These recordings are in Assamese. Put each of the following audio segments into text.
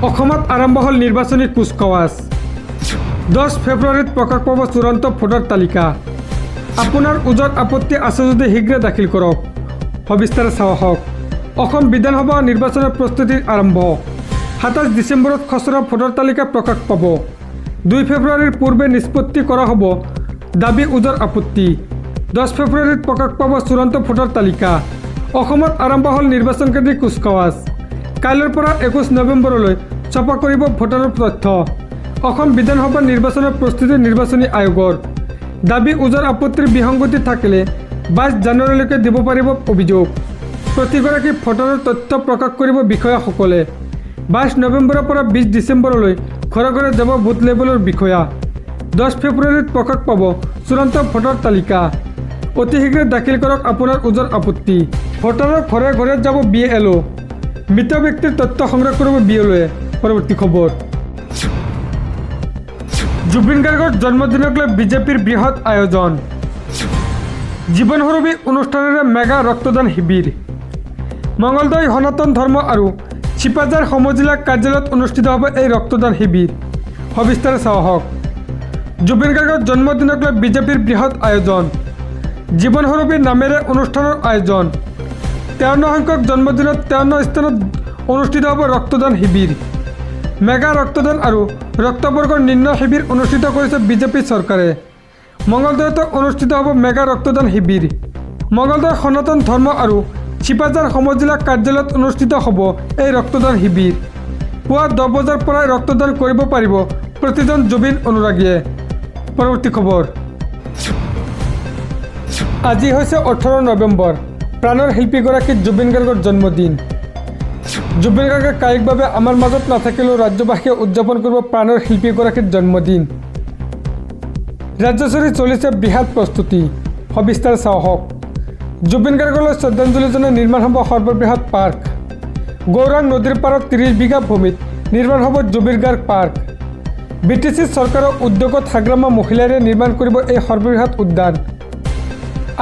অসমত আৰম্ভ হ'ল নিৰ্বাচনী কুচকাৱাজ। 10 ফেব্ৰুৱাৰীত প্ৰকাশ পাব চূড়ান্ত ভোটাৰ তালিকা। আপোনাৰ ওজৰ আপত্তি আছে যদি শীঘ্ৰে দাখিল কৰক। সবিস্তাৰে চাওঁ আহক। অসম বিধানসভা নিৰ্বাচনৰ প্ৰস্তুতি আৰম্ভ। 27 ডিচেম্বৰত খচৰা ভোটাৰ তালিকা প্ৰকাশ পাব। 2 ফেব্ৰুৱাৰীৰ পূৰ্বে নিষ্পত্তি কৰা হ'ব দাবী ওজৰ আপত্তি। 10 ফেব্ৰুৱাৰীত প্ৰকাশ পাব চূড়ান্ত ভোটাৰ তালিকা। অসমত আৰম্ভ হ'ল নিৰ্বাচনকেন্দ্ৰিক কুচকাৱাজ। কাইলৈৰ পৰা 21 নৱেম্বৰলৈ ছপা কৰিব ভোটাৰৰ তথ্য। অসম বিধানসভা নিৰ্বাচনৰ প্ৰস্তুতি নিৰ্বাচনী আয়োগৰ। দাবী ওজৰ আপত্তিৰ বিসংগতি থাকিলে 22 জানুৱাৰীলৈকে দিব পাৰিব অভিযোগ। প্ৰতিগৰাকী ভোটাৰৰ তথ্য প্ৰকাশ কৰিব বিষয়াসকলে। 22 নৱেম্বৰৰ পৰা 20 ডিচেম্বৰলৈ ঘৰে ঘৰে যাব বুথ লেভেলৰ বিষয়া। 10 ফেব্ৰুৱাৰীত প্ৰকাশ পাব চূড়ান্ত ভোটাৰ তালিকা। অতি শীঘ্ৰে দাখিল কৰক আপোনাৰ ওজৰ আপত্তি। ভোটাৰৰ ঘৰে ঘৰে যাব BLO। মৃত ব্যক্তিৰ তথ্য সংগ্ৰহ কৰিব BLOৱে। পৰৱৰ্তী খবৰ। জুবিন গাৰ্গৰ জন্মদিনক লৈ বিজেপিৰ বৃহৎ আয়োজন। জীৱনসুৰভি অনুষ্ঠানেৰে মেগা ৰক্তদান শিবিৰ। মঙলদৈ সনাতন ধৰ্ম আৰু চিপাঝাৰ সমজিলা কাৰ্যালয়ত অনুষ্ঠিত হ'ব এই ৰক্তদান শিবিৰ। সবিস্তাৰে চাওঁ আহক। জুবিন গাৰ্গৰ জন্মদিনক লৈ বিজেপিৰ বৃহৎ আয়োজন। জীৱনসুৰভি নামেৰে অনুষ্ঠানৰ আয়োজন। 53 সংখ্যক জন্মদিনত 53 স্থানত অনুষ্ঠিত হ'ব ৰক্তদান শিবিৰ। মেগা ৰক্তদান আৰু ৰক্তবৰ্গৰ নিৰ্ণয় শিবিৰ অনুষ্ঠিত কৰিছে বিজেপি চৰকাৰে। মঙলদৈতো অনুষ্ঠিত হ'ব মেগা ৰক্তদান শিবিৰ। মঙলদৈ সনাতন ধৰ্ম আৰু চিপাঝাৰ সমজিলা কাৰ্যালয়ত অনুষ্ঠিত হ'ব এই ৰক্তদান শিবিৰ। পুৱা 10 বজাৰ পৰাই ৰক্তদান কৰিব পাৰিব প্ৰতিজন জুবিন অনুৰাগীয়ে। পৰৱৰ্তী খবৰ। আজি হৈছে 18 নৱেম্বৰ। প্ৰাণৰ শিল্পীগৰাকী জুবিন গাৰ্গৰ জন্মদিন। জুবিন গাৰ্গে কায়িকভাৱে আমাৰ মাজত নাথাকিলেও ৰাজ্যবাসীয়ে উদযাপন কৰিব প্ৰাণৰ শিল্পীগৰাকীৰ জন্মদিন। ৰাজ্যজুৰি চলিছে বৃহৎ প্ৰস্তুতি। সবিস্তাৰে চাওঁ আহক। জুবিন গাৰ্গলৈ শ্ৰদ্ধাঞ্জলি জনাই নিৰ্মাণ হ'ব সৰ্ববৃহৎ পাৰ্ক। গৌৰাং নদীৰ পাৰত 30 বিঘা ভূমিত নিৰ্মাণ হ'ব জুবিন গাৰ্গ পাৰ্ক। BTC চৰকাৰৰ উদ্যোগত হাগ্ৰামা মহিলাৰে নিৰ্মাণ কৰিব এই সৰ্ববৃহৎ উদ্যান।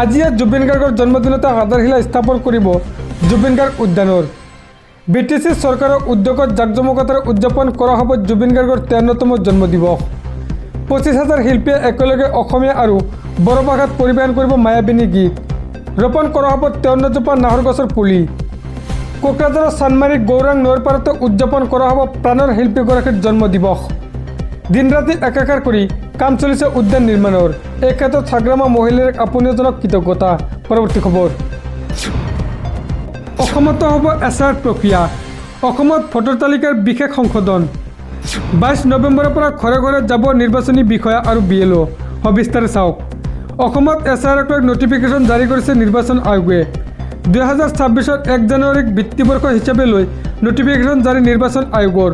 আজিয়ে জুবিন গাৰ্গৰ জন্মদিনতে আধাৰশিলা স্থাপন কৰিব জুবিন গাৰ্গ উদ্যানৰ। BTC চৰকাৰৰ উদ্যোগত জাকজমকতাৰে উদযাপন কৰা হ'ব জুবিন গাৰ্গৰ 53তম জন্মদিৱস। 25,000 শিল্পীয়ে একেলগে অসমীয়া আৰু বড়ো ভাষাত পৰিৱেশন কৰিব মায়াবিনী গীত। ৰোপণ কৰা হ'ব 53জোপা নাহৰ গছৰ পুলি। কোকৰাঝাৰৰ চানমাৰী গৌৰাং নৈৰ পাৰতে উদযাপন কৰা হ'ব প্ৰাণৰ শিল্পীগৰাকীৰ জন্মদিৱস। দিন ৰাতি একাকাৰ কৰি কাম চলিছে উদ্যান নিৰ্মাণৰ। এই ক্ষেত্ৰত হাগ্ৰামা মহিলাৰ আপোনজনক কৃতজ্ঞতা। পৰৱৰ্তী খবৰ। অসমতো হ'ব SR প্ৰক্ৰিয়া। অসমত ভোটাৰ তালিকাৰ বিশেষ সংশোধন। 22 নৱেম্বৰৰ পৰা ঘৰে ঘৰে যাব নিৰ্বাচনী বিষয়া আৰু BLO। সবিস্তাৰে চাওক। অসমত SRক লৈ নটিফিকেশ্যন জাৰি কৰিছে নিৰ্বাচন আয়োগে। 2026 1 জানুৱাৰীক বৃত্তিবৰ্ষ হিচাপে লৈ নটিফিকেশ্যন জাৰি নিৰ্বাচন আয়োগৰ।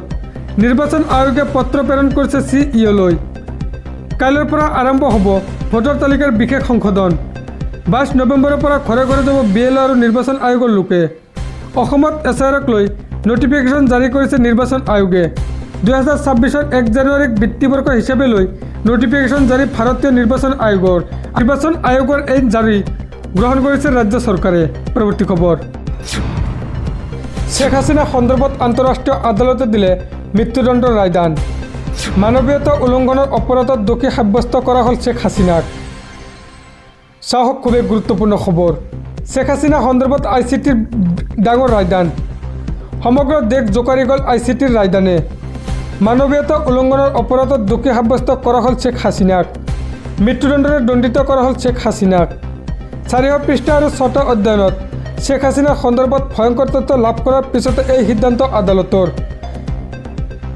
নিৰ্বাচন আয়োগে পত্ৰ প্ৰেৰণ কৰিছে CEO-লৈ। কাইলৈৰ পৰা আৰম্ভ হ'ব ভোটাৰ তালিকাৰ বিশেষ সংশোধন। 22 নৱেম্বৰৰ পৰা ঘৰে ঘৰে যাব BLO আৰু নিৰ্বাচন আয়োগৰ লোকে। অসমত SRক লৈ নটিফিকেশ্যন জাৰি কৰিছে নিৰ্বাচন আয়োগে। 2026 1 জানুৱাৰীক বৃত্তিবৰ্ষ হিচাপে লৈ নটিফিকেশ্যন জাৰি ভাৰতীয় নিৰ্বাচন আয়োগৰ। নিৰ্বাচন আয়োগৰ এই জাৰি গ্ৰহণ কৰিছে ৰাজ্য চৰকাৰে। পৰৱৰ্তী খবৰ। শ্বেখ হাছিনা সন্দৰ্ভত আন্তঃৰাষ্ট্ৰীয় আদালতে দিলে মৃত্যুদণ্ডৰ ৰায়দান। মানৱীয়তা উলংঘনৰ অপৰাধত দোষী সাব্যস্ত কৰা হ'ল শ্বেখ হাছিনাক। চাওক খুবেই গুৰুত্বপূৰ্ণ খবৰ। শ্বেখ হাছিনা সন্দৰ্ভত ICTৰ ডাঙৰ ৰায়দান। সমগ্ৰ দেশ জোকাৰি গ'ল ICTৰ ৰায়দানে। মানৱীয়তা উলংঘনৰ অপৰাধত দোষী সাব্যস্ত কৰা হ'ল শ্বেখ হাছিনাক। মৃত্যুদণ্ডৰে দণ্ডিত কৰা হ'ল শ্বেখ হাছিনাক। 400 পৃষ্ঠা আৰু 6টা অধ্যয়নত শ্বেখ হাছিনাৰ সন্দৰ্ভত ভয়ংকৰ তথ্য লাভ কৰাৰ পিছতে এই সিদ্ধান্ত আদালতৰ।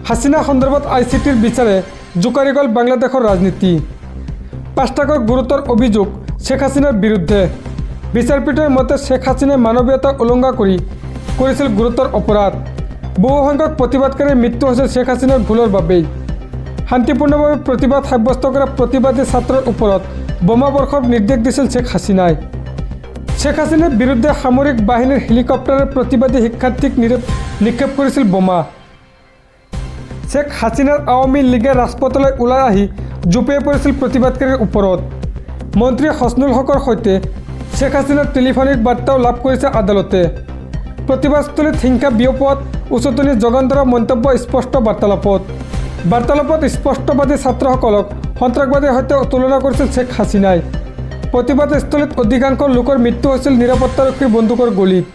হাছিনা সন্দৰ্ভত ICTৰ বিচাৰে জোকাৰি গ'ল বাংলাদেশৰ ৰাজনীতি। 5টাকৈ গুৰুতৰ অভিযোগ শ্বেখ হাছিনাৰ বিৰুদ্ধে। বিচাৰপীঠৰ মতে শ্বেখ হাছিনাই মানৱীয়তা উলংঘা কৰিছিল গুৰুতৰ অপৰাধ। বহুসংখ্যক প্ৰতিবাদকাৰীৰ মৃত্যু হৈছিল শ্বেখ হাছিনাৰ ভুলৰ বাবেই। শান্তিপূৰ্ণভাৱে প্ৰতিবাদ সাব্যস্ত কৰা প্ৰতিবাদী ছাত্ৰৰ ওপৰত বোমা বৰ্ষৰ নিৰ্দেশ দিছিল শ্বেখ হাছিনাই। শ্বেখ হাছিনাৰ বিৰুদ্ধে সামৰিক বাহিনীৰ হেলিকপ্টাৰে প্ৰতিবাদী শিক্ষাৰ্থীক নিক্ষেপ কৰিছিল বোমা। শ্বেখ হাছিনাৰ আওয়ামী লীগে ৰাজপথলৈ ওলাই আহি জুপিয়াই পৰিছিল প্ৰতিবাদকাৰীৰ ওপৰত। মন্ত্ৰী হছনুল হকৰ সৈতে শ্বেখ হাছিনাৰ টেলিফোনিক বাৰ্তাও লাভ কৰিছে আদালতে। প্ৰতিবাদস্থলীত হিংসা বিয়পোৱাত উচতনি যোগান ধৰা মন্তব্য স্পষ্ট বাৰ্তালাপত স্পষ্টবাদী ছাত্ৰসকলক সন্ত্ৰাসবাদীৰ সৈতে তুলনা কৰিছিল শ্বেখ হাছিনাই। প্ৰতিবাদস্থলীত অধিকাংশ লোকৰ মৃত্যু হৈছিল নিৰাপত্তাৰক্ষীৰ বন্দুকৰ গুলীত।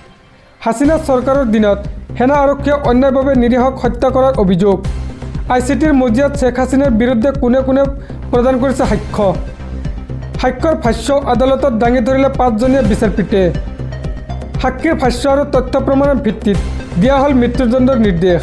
হাছিনা চৰকাৰৰ দিনত সেনা আৰক্ষীয়ে অন্যায়ভাৱে নিৰীহক হত্যা কৰাৰ অভিযোগ। ICTৰ মজিয়াত শ্বেখ হাছিনাৰ বিৰুদ্ধে কোনে কোনে প্ৰদান কৰিছে সাক্ষ্যৰ ভাষ্যও আদালতত দাঙি ধৰিলে 5জনীয়া বিচাৰপীঠে। সাক্ষীৰ ভাষ্য আৰু তথ্য প্ৰমাণৰ ভিত্তিত দিয়া হ'ল মৃত্যুদণ্ডৰ নিৰ্দেশ।